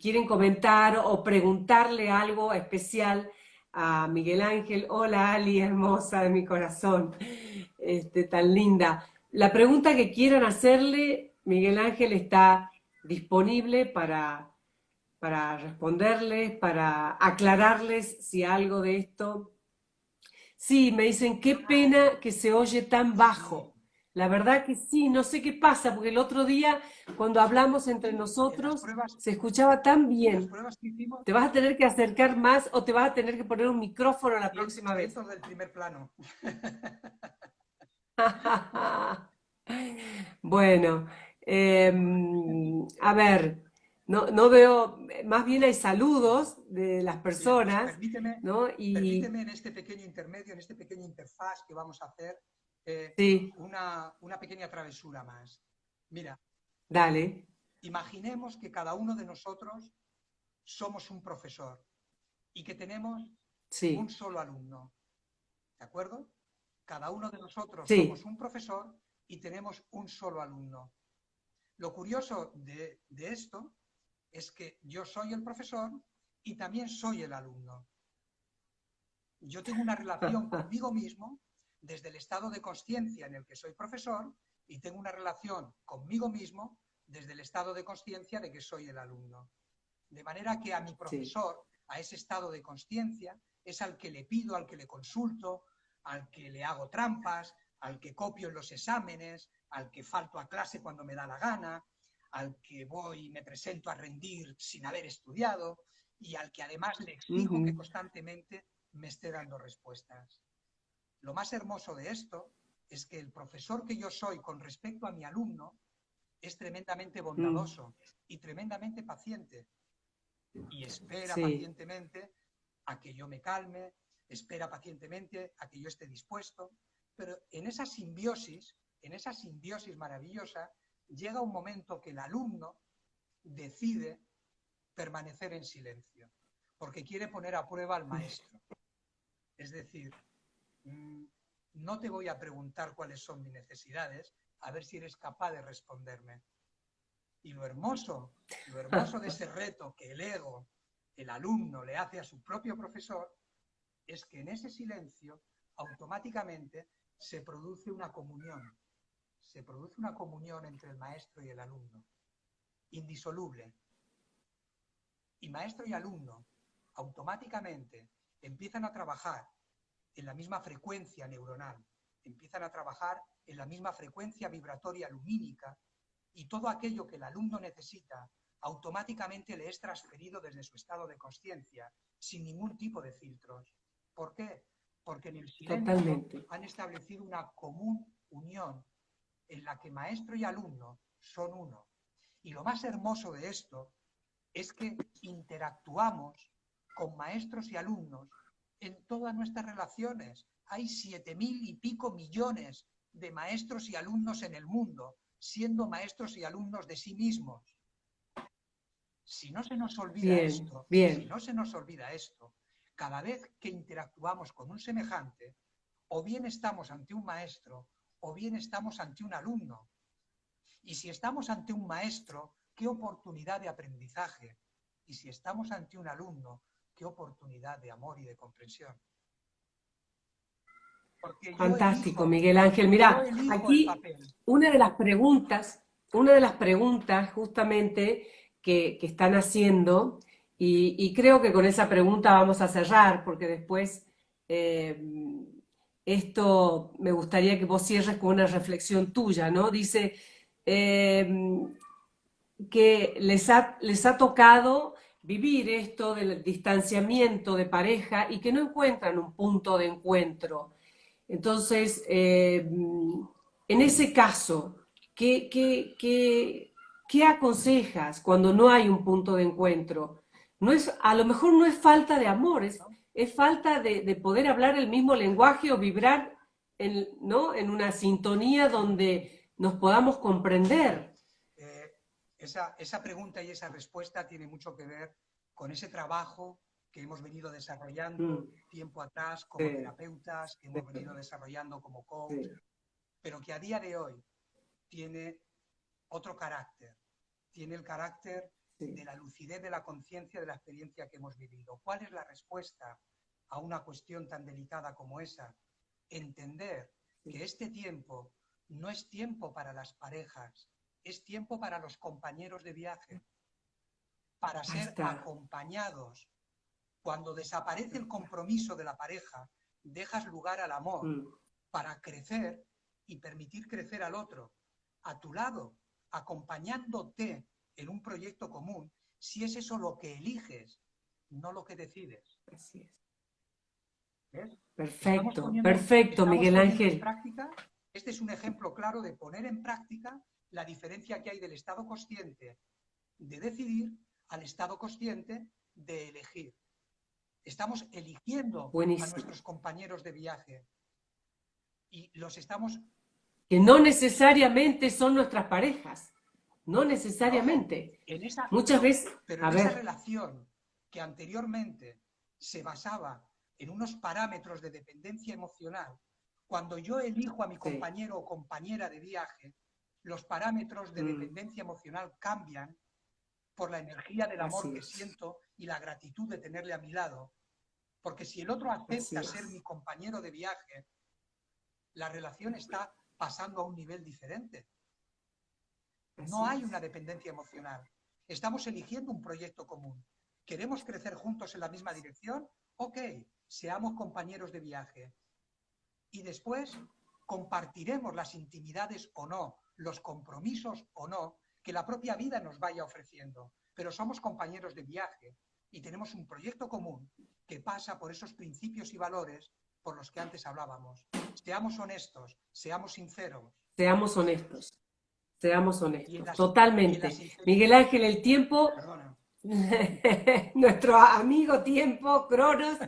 A: quieren comentar o preguntarle algo especial a Miguel Ángel. Hola Ali, hermosa de mi corazón, tan linda. La pregunta que quieran hacerle, Miguel Ángel está disponible para responderles, para aclararles si algo de esto. Sí, me dicen, qué pena que se oye tan
B: Sí,
A: bajo. La verdad que sí, no sé qué pasa, porque el otro día, cuando hablamos entre
B: sí,
A: nosotros, se escuchaba tan
B: en las
A: bien.
B: pruebas que hicimos,
A: Te vas a tener que acercar más o te vas a tener que poner un micrófono la próxima vez.
B: cientos del primer plano.
A: Bueno, a ver, no veo, más bien hay saludos de las
B: Bien, pues
A: personas, ¿no? Y
B: permíteme en este pequeño intermedio, en este pequeño interfaz que vamos a hacer,
A: sí,
B: una pequeña travesura más. Mira,
A: dale,
B: imaginemos que cada uno de nosotros somos un profesor y que tenemos un
A: sí,
B: solo alumno, ¿de acuerdo? Cada uno de nosotros somos
A: sí,
B: un profesor y tenemos un solo alumno. Lo curioso de esto es que yo soy el profesor y también soy el alumno. Yo tengo una relación conmigo mismo desde el estado de conciencia en el que soy profesor y tengo una relación conmigo mismo desde el estado de conciencia de que soy el alumno. De manera que a mi
A: sí.
B: profesor, a ese estado de conciencia, es al que le pido, al que le consulto, al que le hago trampas, al que copio en los exámenes, al que falto a clase cuando me da la gana, al que voy y me presento a rendir sin haber estudiado y al que además le exijo que
A: Ujú,
B: constantemente me esté dando respuestas. Lo más hermoso de esto es que el profesor que yo soy con respecto a mi alumno es tremendamente
A: mm,
B: bondadoso y tremendamente paciente y espera
A: sí,
B: pacientemente a que yo me calme, espera pacientemente a que yo esté dispuesto, pero en esa simbiosis maravillosa, llega un momento que el alumno decide permanecer en silencio, porque quiere poner a prueba al maestro. Es decir, no te voy a preguntar cuáles son mis necesidades, a ver si eres capaz de responderme. Y lo hermoso de ese reto que el ego, el alumno, le hace a su propio profesor, es que en ese silencio automáticamente se produce una comunión entre el maestro y el alumno, indisoluble. Y maestro y alumno automáticamente empiezan a trabajar en la misma frecuencia neuronal, empiezan a trabajar en la misma frecuencia vibratoria lumínica y todo aquello que el alumno necesita automáticamente le es transferido desde su estado de conciencia, sin ningún tipo de filtros. ¿Por qué? Porque en el silencio
A: totalmente.
B: han establecido una común unión en la que maestro y alumno son uno. Y lo más hermoso de esto es que interactuamos con maestros y alumnos en todas nuestras relaciones. Hay 7.000 y pico millones de maestros y alumnos en el mundo, siendo maestros y alumnos de sí mismos. Si no se nos olvida
A: Bien,
B: esto, si
A: bien.
B: no se nos olvida esto, cada vez que interactuamos con un semejante, o bien estamos ante un maestro, o bien estamos ante un alumno. Y si estamos ante un maestro, qué oportunidad de aprendizaje. Y si estamos ante un alumno, qué oportunidad de amor y de comprensión. porque
A: Fantástico, Miguel Ángel. Mira,
B: yo elijo el
A: aquí
B: papel.
A: una de las preguntas justamente que están haciendo, y creo que con esa pregunta vamos a cerrar, porque después eh, esto me gustaría que vos cierres con una reflexión tuya, ¿no? Dice eh, que les ha tocado vivir esto del distanciamiento de pareja y que no encuentran un punto de encuentro. Entonces, en ese caso, ¿qué aconsejas cuando no hay un punto de encuentro? No es, a lo mejor no es falta de amor, es falta de poder hablar el mismo lenguaje o vibrar ¿no? En una sintonía donde nos podamos comprender.
B: Eh, esa pregunta y esa respuesta tiene mucho que ver con ese trabajo que hemos venido desarrollando tiempo atrás como terapeutas, que hemos venido desarrollando como coach, pero que a día de hoy tiene otro carácter. Tiene el carácter de la lucidez de la conciencia de la experiencia que hemos vivido. ¿Cuál es la respuesta a una cuestión tan delicada como esa? Entender que este tiempo no es tiempo para las parejas, es tiempo para los compañeros de viaje, para ser acompañados. Cuando desaparece el compromiso de la pareja, dejas lugar al amor para crecer y permitir crecer al otro, a tu lado, acompañándote en un proyecto común, si es eso lo que eliges, no lo que decides.
A: Así es.
B: ¿Ves?
A: Perfecto, perfecto, Miguel Ángel.
B: Práctica, este es un ejemplo claro de poner en práctica la diferencia que hay del estado consciente de decidir al estado consciente de elegir. Estamos eligiendo a nuestros compañeros de viaje y los estamos...
A: Que no necesariamente son nuestras parejas, no necesariamente.
B: No,
A: muchas veces...
B: Pero en esa relación que anteriormente se basaba en unos parámetros de dependencia emocional, cuando yo elijo a mi compañero o compañera de viaje, los parámetros de dependencia emocional cambian por la energía del amor que siento y la gratitud de tenerle a mi lado. Porque si el otro acepta ser mi compañero de viaje, la relación está pasando a un nivel diferente. No hay una dependencia emocional. Estamos eligiendo un proyecto común. ¿Queremos crecer juntos en la misma dirección? Ok, seamos compañeros de viaje. Y después compartiremos las intimidades o no, los compromisos o no, que la propia vida nos vaya ofreciendo. Pero somos compañeros de viaje y tenemos un proyecto común que pasa por esos principios y valores por los que antes hablábamos. Seamos honestos, seamos sinceros.
A: Seamos honestos. Seamos honestos, totalmente. Miguel Ángel, el tiempo, nuestro amigo tiempo, Cronos,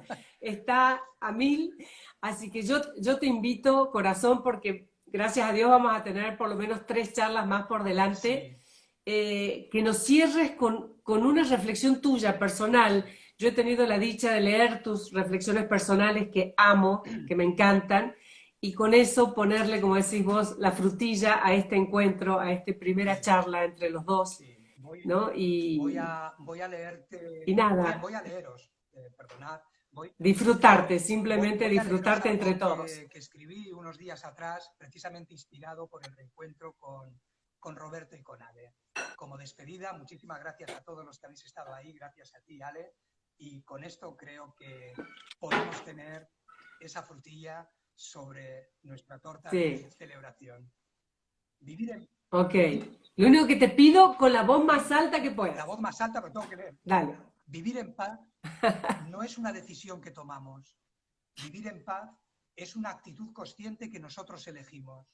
A: está a 1000, así que yo te invito, corazón, porque gracias a Dios vamos a tener por lo menos 3 charlas más por delante, que nos cierres con una reflexión tuya, personal. Yo he tenido la dicha de leer tus reflexiones personales que amo, que me encantan, y con eso ponerle, como decís vos, la frutilla a este encuentro, a esta primera charla entre los dos, ¿no?
B: Voy a leerte,
A: y nada,
B: voy a leeros, perdonad.
A: Disfrutarte, simplemente
B: voy
A: disfrutarte entre todos.
B: Que escribí unos días atrás, precisamente inspirado por el reencuentro con Roberto y con Ale. Como despedida, muchísimas gracias a todos los que habéis estado ahí, gracias a ti, Ale, y con esto creo que podemos tener esa frutilla sobre nuestra torta de celebración. Vivir en...
A: Ok. Lo único que te pido, con la voz más alta que puedas.
B: La voz más alta, pero tengo que leer.
A: Dale.
B: Vivir en paz no es una decisión que tomamos. Vivir en paz es una actitud consciente que nosotros elegimos.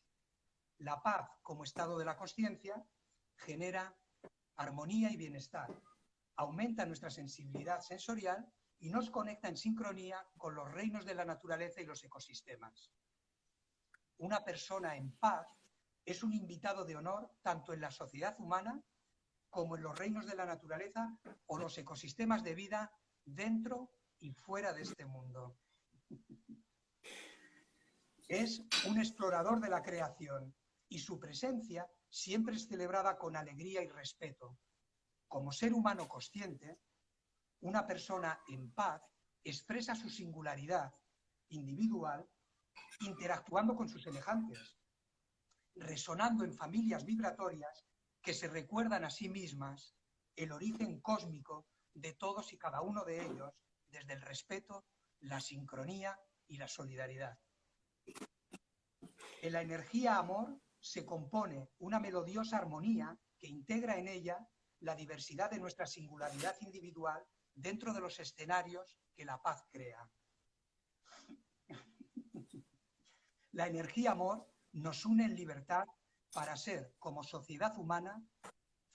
B: La paz, como estado de la consciencia, genera armonía y bienestar. Aumenta nuestra sensibilidad sensorial y nos conecta en sincronía con los reinos de la naturaleza y los ecosistemas. Una persona en paz es un invitado de honor tanto en la sociedad humana como en los reinos de la naturaleza o los ecosistemas de vida dentro y fuera de este mundo. Es un explorador de la creación y su presencia siempre es celebrada con alegría y respeto. Como ser humano consciente, una persona en paz expresa su singularidad individual interactuando con sus semejantes, resonando en familias vibratorias que se recuerdan a sí mismas el origen cósmico de todos y cada uno de ellos, desde el respeto, la sincronía y la solidaridad. En la energía amor se compone una melodiosa armonía que integra en ella la diversidad de nuestra singularidad individual dentro de los escenarios que la paz crea. La energía amor nos une en libertad para ser, como sociedad humana,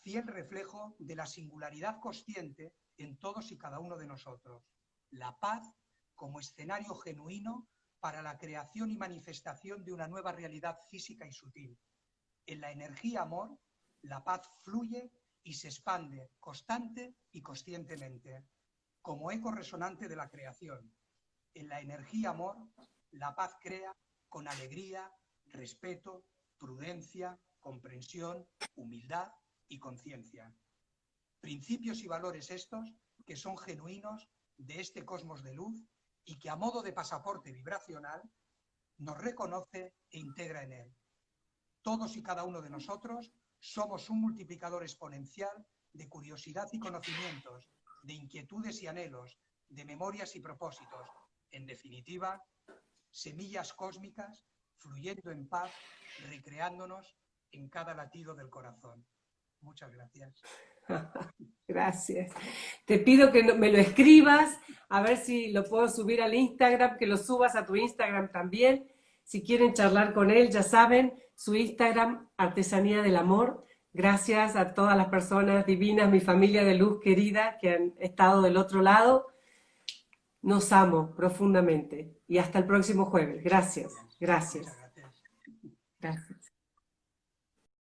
B: fiel reflejo de la singularidad consciente en todos y cada uno de nosotros. La paz como escenario genuino para la creación y manifestación de una nueva realidad física y sutil. En la energía amor, la paz fluye y se expande constante y conscientemente, como eco resonante de la creación. En la energía amor, la paz crea con alegría, respeto, prudencia, comprensión, humildad y conciencia. Principios y valores estos que son genuinos de este cosmos de luz y que a modo de pasaporte vibracional nos reconoce e integra en él. Todos y cada uno de nosotros somos un multiplicador exponencial de curiosidad y conocimientos, de inquietudes y anhelos, de memorias y propósitos. En definitiva, semillas cósmicas fluyendo en paz, recreándonos en cada latido del corazón. Muchas gracias.
A: Gracias. Te pido que me lo escribas, a ver si lo puedo subir al Instagram, que lo subas a tu Instagram también. Si quieren charlar con él, ya saben, su Instagram, Artesanía del Amor. Gracias a todas las personas divinas, mi familia de luz querida, que han estado del otro lado. Nos amo profundamente. Y hasta el próximo jueves. Gracias. Gracias.
B: Muchas gracias.
A: Gracias.